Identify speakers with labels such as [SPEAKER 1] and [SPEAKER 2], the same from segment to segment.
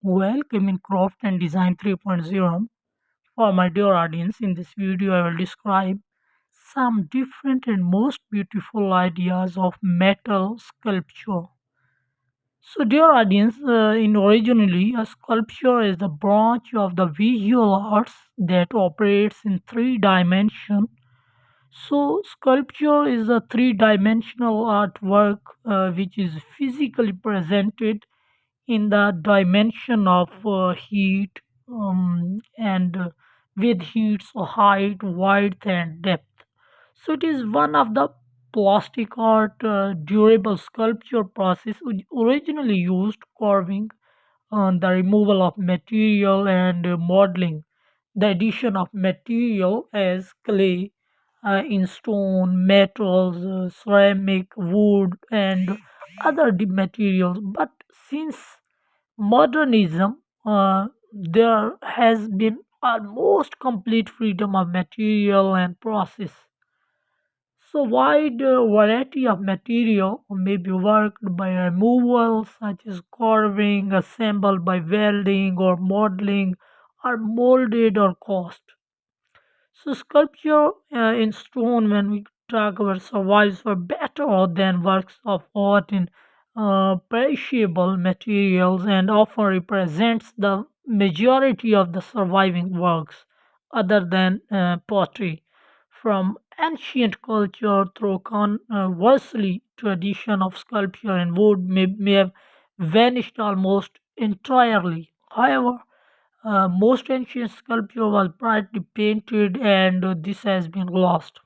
[SPEAKER 1] Welcome in Craft and Design 3.0. For my dear audience, in this video, I will describe some different and most beautiful ideas of metal sculpture. So, dear audience, in originally, a sculpture is the branch of the visual arts that operates in three dimensions. So, sculpture is a three-dimensional artwork which is physically presented in the dimension of heat and with heats height, width, and depth. So it is one of the plastic art durable sculpture process which originally used carving, the removal of material and modeling, the addition of material as clay in stone, metals, ceramic, wood, and other materials. But since modernism, there has been almost complete freedom of material and process. So wide variety of material may be worked by removal such as carving, assembled by welding or modeling, or molded or cast. So sculpture in stone, when we talk about, survives for better than works of art in perishable materials and often represents the majority of the surviving works other than pottery. From ancient culture through conversely, tradition of sculpture and wood may have vanished almost entirely. However, most ancient sculpture was brightly painted and this has been lost.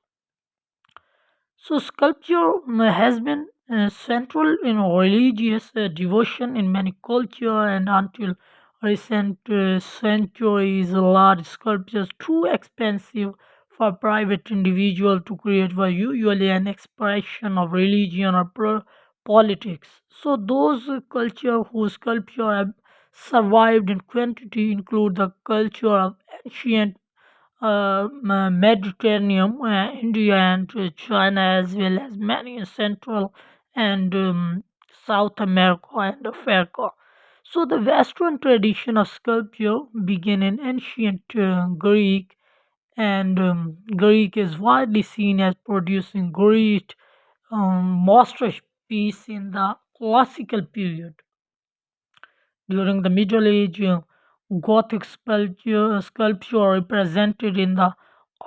[SPEAKER 1] So, sculpture has been central in religious devotion in many cultures, and until recent centuries, large sculptures too expensive for private individual to create were usually an expression of religion or politics. So, those culture whose sculpture have survived in quantity include the culture of ancient Mediterranean, India, and China, as well as many in Central and South America and Africa. So, the Western tradition of sculpture began in ancient Greek, and Greek is widely seen as producing great masterpiece in the classical period. During the Middle Age, Gothic sculpture represented in the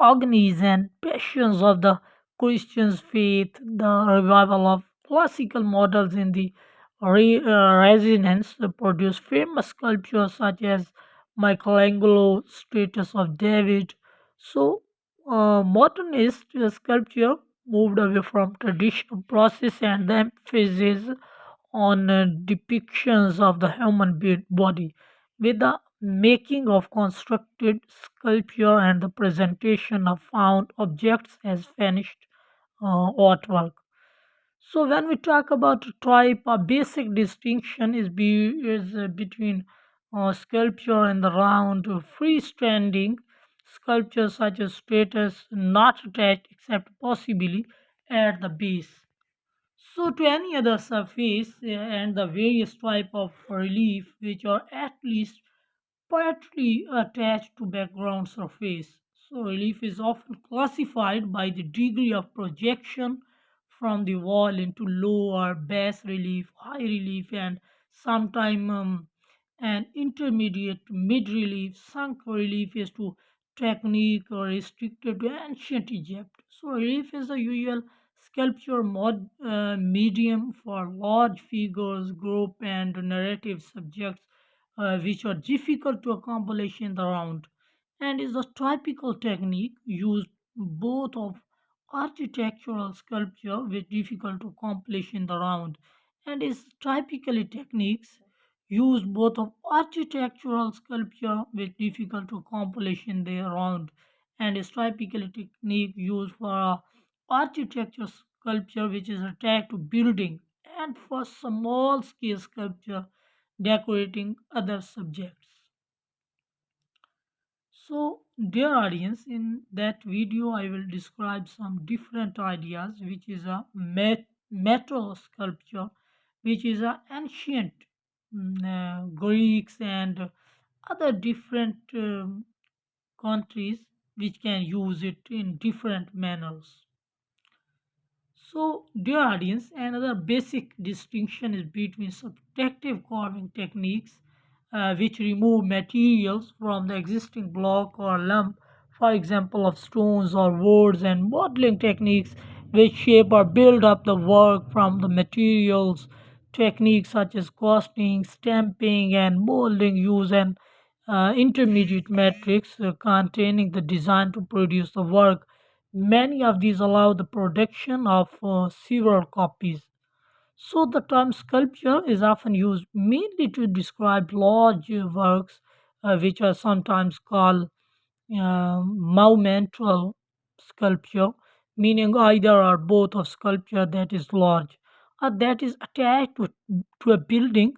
[SPEAKER 1] agonies and passions of the Christian faith, the revival of classical models in the Renaissance produced famous sculptures such as Michelangelo's Status of David. So, modernist sculpture moved away from traditional process and the emphasis on depictions of the human body with the making of constructed sculpture and the presentation of found objects as finished artwork. So when we talk about type, a basic distinction is between sculpture and the round freestanding sculpture such as status not attached except possibly at the base. So to any other surface and the various type of relief which are at least partly attached to background surface. So relief is often classified by the degree of projection from the wall into low or bas relief, high relief, and sometime an intermediate mid relief. Sunk relief is to technique or restricted to ancient Egypt. So relief is the usual sculpture medium for large figures, group, and narrative subjects which are difficult to accomplish in the round and is a typical technique used both of architectural sculpture which difficult to accomplish in the round and is typically techniques used both of architectural sculpture which difficult to accomplish in the round and is typically technique used for architecture sculpture which is attached to building and for small scale sculpture decorating other subjects. So, dear audience, in that video, I will describe some different ideas, which is a metal sculpture, which is a ancient. Greeks, and other different countries which can use it in different manners. So, dear audience, another basic distinction is between subtractive carving techniques, which remove materials from the existing block or lump, for example, of stones or woods, and modeling techniques, which shape or build up the work from the materials. Techniques such as casting, stamping, and molding use an intermediate matrix containing the design to produce the work. Many of these allow the production of several copies. So the term sculpture is often used mainly to describe large works, which are sometimes called monumental sculpture, meaning either or both of sculpture that is large or that is attached to a building,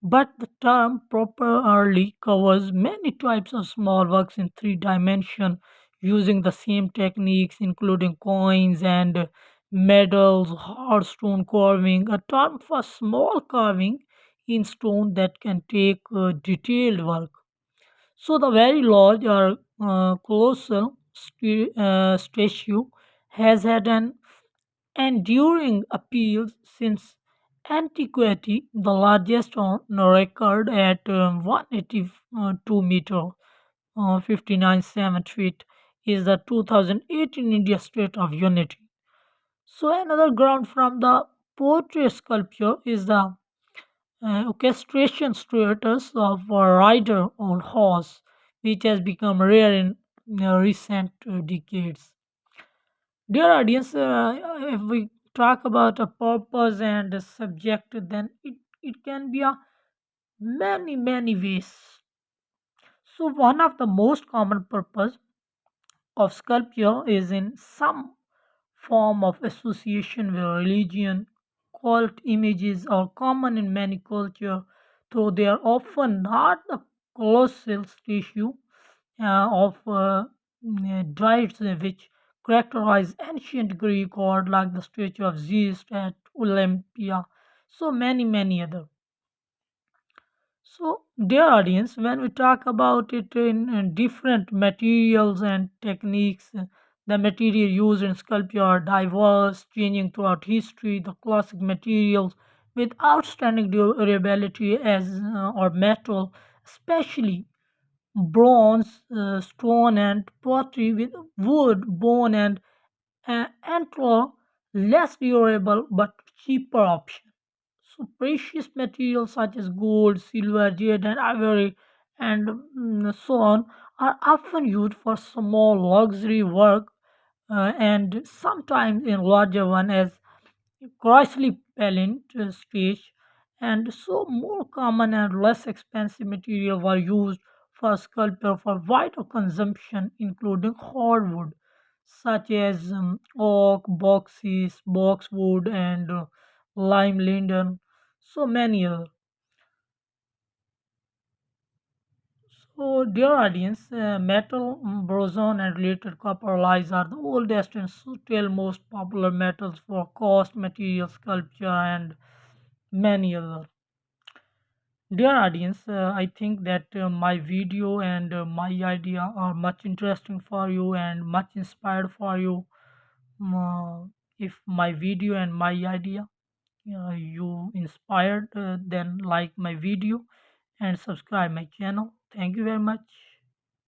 [SPEAKER 1] but the term properly covers many types of small works in three dimension using the same techniques, including coins and medals, hard stone carving, a term for small carving in stone that can take detailed work. So the very large or colossal statue has had an enduring appeal since antiquity. The largest on record at 182 meter, 59.7 feet, is the 2018 India State of Unity. So another ground from the portrait sculpture is the orchestration status of a rider on horse, which has become rare in recent decades. Dear audience, if we talk about a purpose and a subject, then it can be a many ways. So one of the most common purpose of sculpture is in some form of association with religion. Cult images are common in many cultures, though they are often not the colossal statue of deities which characterize ancient Greek or like the statue of Zeus at Olympia. So many other. So, dear audience, when we talk about it in different materials and techniques, the material used in sculpture are diverse, changing throughout history. The classic materials with outstanding durability as or metal, especially bronze, stone, and pottery with wood, bone, and antler, less durable but cheaper option. So precious materials such as gold, silver, jade, and ivory, and so on, are often used for small luxury work and sometimes in larger one as grossly palint stage. And so more common and less expensive material were used for sculpture for wider consumption, including hardwood such as oak, boxwood, and lime linden. So many other. So, dear audience, metal, boron, and related copper alloys are the oldest and still most popular metals for cost, material, sculpture, and many other. Dear audience, I think that my video and my idea are much interesting for you and much inspired for you. If my video and my idea you inspired, then like my video and subscribe my channel. Thank you very much.